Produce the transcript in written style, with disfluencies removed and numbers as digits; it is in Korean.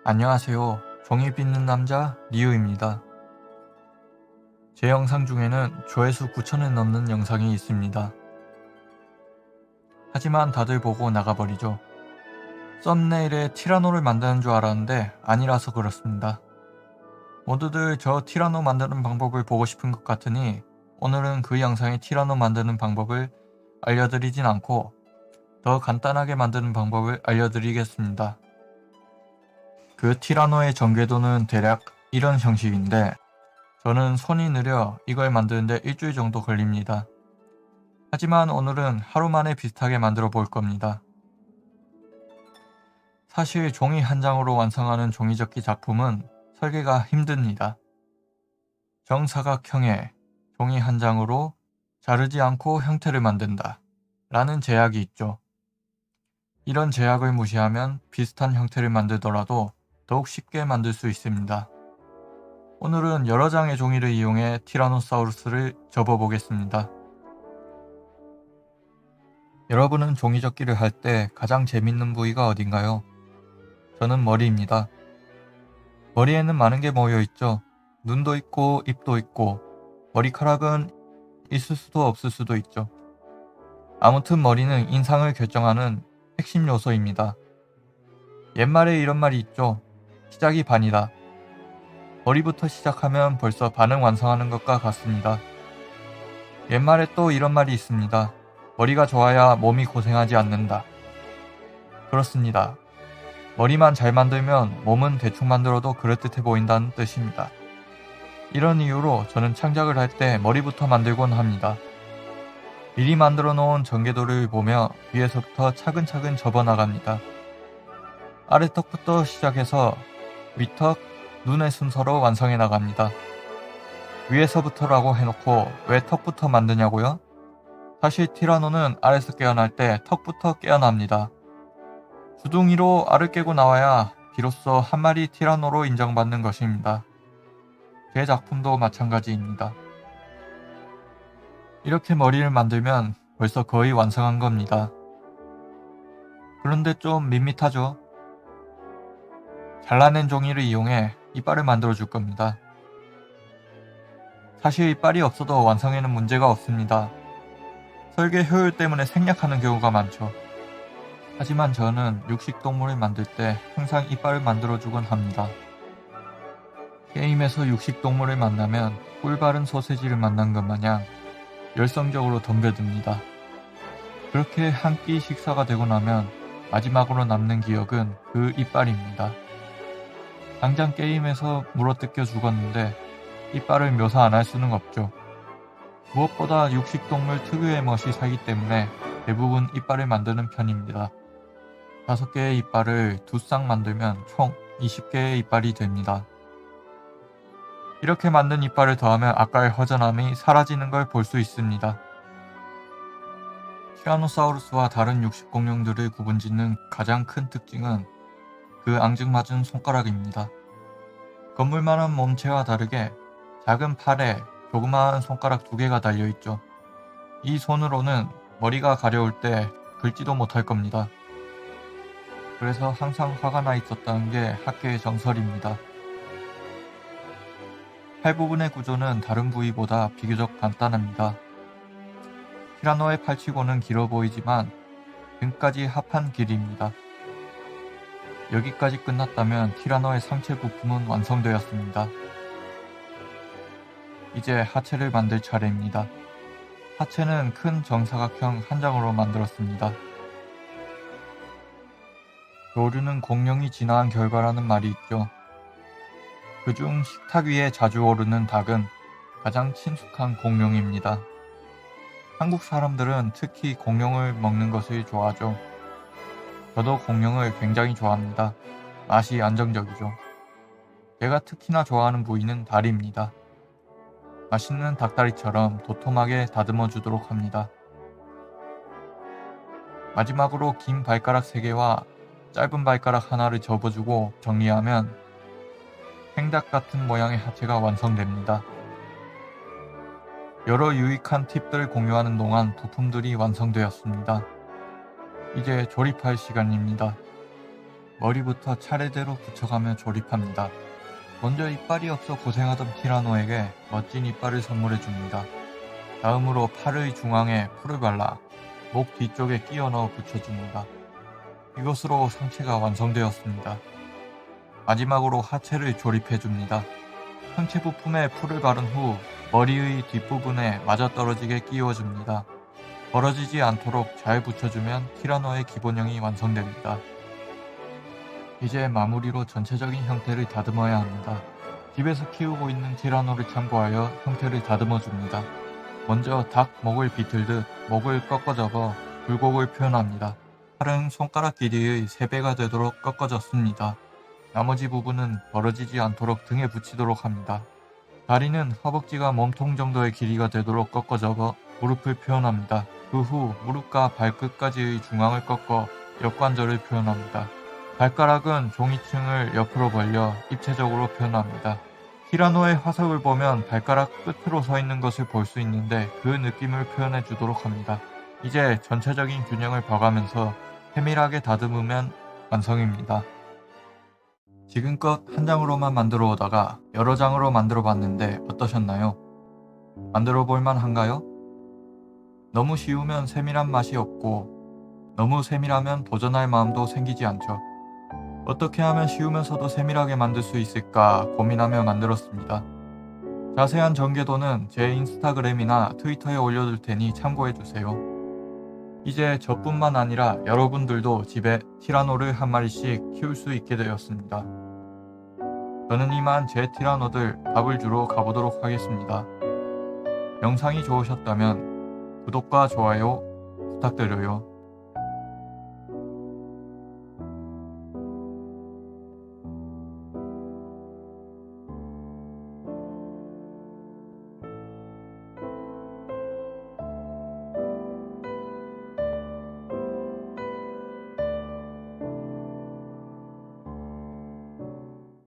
안녕하세요. 종이 빚는 남자 리우입니다. 제 영상 중에는 조회수 9천회 넘는 영상이 있습니다. 하지만 다들 보고 나가버리죠. 썸네일에 티라노를 만드는 줄 알았는데 아니라서 그렇습니다. 모두들 저 티라노 만드는 방법을 보고 싶은 것 같으니 오늘은 그 영상의 티라노 만드는 방법을 알려드리진 않고 더 간단하게 만드는 방법을 알려드리겠습니다. 그 티라노의 전개도는 대략 이런 형식인데 저는 손이 느려 이걸 만드는데 일주일 정도 걸립니다. 하지만 오늘은 하루 만에 비슷하게 만들어 볼 겁니다. 사실 종이 한 장으로 완성하는 종이접기 작품은 설계가 힘듭니다. 정사각형의 종이 한 장으로 자르지 않고 형태를 만든다 라는 제약이 있죠. 이런 제약을 무시하면 비슷한 형태를 만들더라도 더욱 쉽게 만들 수 있습니다. 오늘은 여러 장의 종이를 이용해 티라노사우루스를 접어보겠습니다. 여러분은 종이접기를 할 때 가장 재밌는 부위가 어딘가요? 저는 머리입니다. 머리에는 많은 게 모여 있죠. 눈도 있고 입도 있고 머리카락은 있을 수도 없을 수도 있죠. 아무튼 머리는 인상을 결정하는 핵심 요소입니다. 옛말에 이런 말이 있죠. 시작이 반이다. 머리부터 시작하면 벌써 반은 완성하는 것과 같습니다. 옛말에 또 이런 말이 있습니다. 머리가 좋아야 몸이 고생하지 않는다. 그렇습니다. 머리만 잘 만들면 몸은 대충 만들어도 그럴듯해 보인다는 뜻입니다. 이런 이유로 저는 창작을 할 때 머리부터 만들곤 합니다. 미리 만들어 놓은 전개도를 보며 위에서부터 차근차근 접어나갑니다. 아래턱부터 시작해서 위턱, 눈의 순서로 완성해 나갑니다. 위에서부터라고 해놓고 왜 턱부터 만드냐고요? 사실 티라노는 알에서 깨어날 때 턱부터 깨어납니다. 주둥이로 알을 깨고 나와야 비로소 한 마리 티라노로 인정받는 것입니다. 제 작품도 마찬가지입니다. 이렇게 머리를 만들면 벌써 거의 완성한 겁니다. 그런데 좀 밋밋하죠? 잘라낸 종이를 이용해 이빨을 만들어 줄 겁니다. 사실 이빨이 없어도 완성에는 문제가 없습니다. 설계 효율 때문에 생략하는 경우가 많죠. 하지만 저는 육식동물을 만들 때 항상 이빨을 만들어주곤 합니다. 게임에서 육식동물을 만나면 꿀 바른 소세지를 만난 것 마냥 열성적으로 덤벼듭니다. 그렇게 한 끼 식사가 되고 나면 마지막으로 남는 기억은 그 이빨입니다. 당장 게임에서 물어뜯겨 죽었는데 이빨을 묘사 안 할 수는 없죠. 무엇보다 육식동물 특유의 멋이 살기 때문에 대부분 이빨을 만드는 편입니다. 5개의 이빨을 2쌍 만들면 총 20개의 이빨이 됩니다. 이렇게 만든 이빨을 더하면 아까의 허전함이 사라지는 걸 볼 수 있습니다. 티라노사우루스와 다른 육식 공룡들을 구분짓는 가장 큰 특징은 그 앙증맞은 손가락입니다. 건물만한 몸체와 다르게 작은 팔에 조그마한 손가락 2개가 달려있죠. 이 손으로는 머리가 가려울 때 긁지도 못할 겁니다. 그래서 항상 화가 나 있었다는 게 학계의 정설입니다. 팔 부분의 구조는 다른 부위보다 비교적 간단합니다. 티라노의 팔치고는 길어 보이지만 등까지 합한 길이입니다. 여기까지 끝났다면 티라노의 상체 부품은 완성되었습니다. 이제 하체를 만들 차례입니다. 하체는 큰 정사각형 한 장으로 만들었습니다. 조류는 공룡이 진화한 결과라는 말이 있죠. 그중 식탁 위에 자주 오르는 닭은 가장 친숙한 공룡입니다. 한국 사람들은 특히 공룡을 먹는 것을 좋아하죠. 저도 공룡을 굉장히 좋아합니다. 맛이 안정적이죠. 제가 특히나 좋아하는 부위는 다리입니다. 맛있는 닭다리처럼 도톰하게 다듬어 주도록 합니다. 마지막으로 긴 발가락 3개와 짧은 발가락 하나를 접어주고 정리하면 횡닭 같은 모양의 하체가 완성됩니다. 여러 유익한 팁들을 공유하는 동안 부품들이 완성되었습니다. 이제 조립할 시간입니다. 머리부터 차례대로 붙여가며 조립합니다. 먼저 이빨이 없어 고생하던 티라노에게 멋진 이빨을 선물해줍니다. 다음으로 팔의 중앙에 풀을 발라 목 뒤쪽에 끼워 넣어 붙여줍니다. 이것으로 상체가 완성되었습니다. 마지막으로 하체를 조립해줍니다. 상체 부품에 풀을 바른 후 머리의 뒷부분에 맞아떨어지게 끼워줍니다. 벌어지지 않도록 잘 붙여주면 티라노의 기본형이 완성됩니다. 이제 마무리로 전체적인 형태를 다듬어야 합니다. 집에서 키우고 있는 티라노를 참고하여 형태를 다듬어 줍니다. 먼저 닭 목을 비틀듯 목을 꺾어 접어 굴곡을 표현합니다. 팔은 손가락 길이의 3배가 되도록 꺾어졌습니다. 나머지 부분은 벌어지지 않도록 등에 붙이도록 합니다. 다리는 허벅지가 몸통 정도의 길이가 되도록 꺾어 접어 무릎을 표현합니다. 그 후 무릎과 발끝까지의 중앙을 꺾어 역관절을 표현합니다. 발가락은 종이층을 옆으로 벌려 입체적으로 표현합니다. 티라노의 화석을 보면 발가락 끝으로 서 있는 것을 볼 수 있는데 그 느낌을 표현해 주도록 합니다. 이제 전체적인 균형을 봐가면서 세밀하게 다듬으면 완성입니다. 지금껏 한 장으로만 만들어 오다가 여러 장으로 만들어 봤는데 어떠셨나요? 만들어 볼만 한가요? 너무 쉬우면 세밀한 맛이 없고 너무 세밀하면 도전할 마음도 생기지 않죠. 어떻게 하면 쉬우면서도 세밀하게 만들 수 있을까 고민하며 만들었습니다. 자세한 전개도는 제 인스타그램이나 트위터에 올려둘 테니 참고해주세요. 이제 저뿐만 아니라 여러분들도 집에 티라노를 한 마리씩 키울 수 있게 되었습니다. 저는 이만 제 티라노들 밥을 주러 가보도록 하겠습니다. 영상이 좋으셨다면 구독과 좋아요 부탁드려요.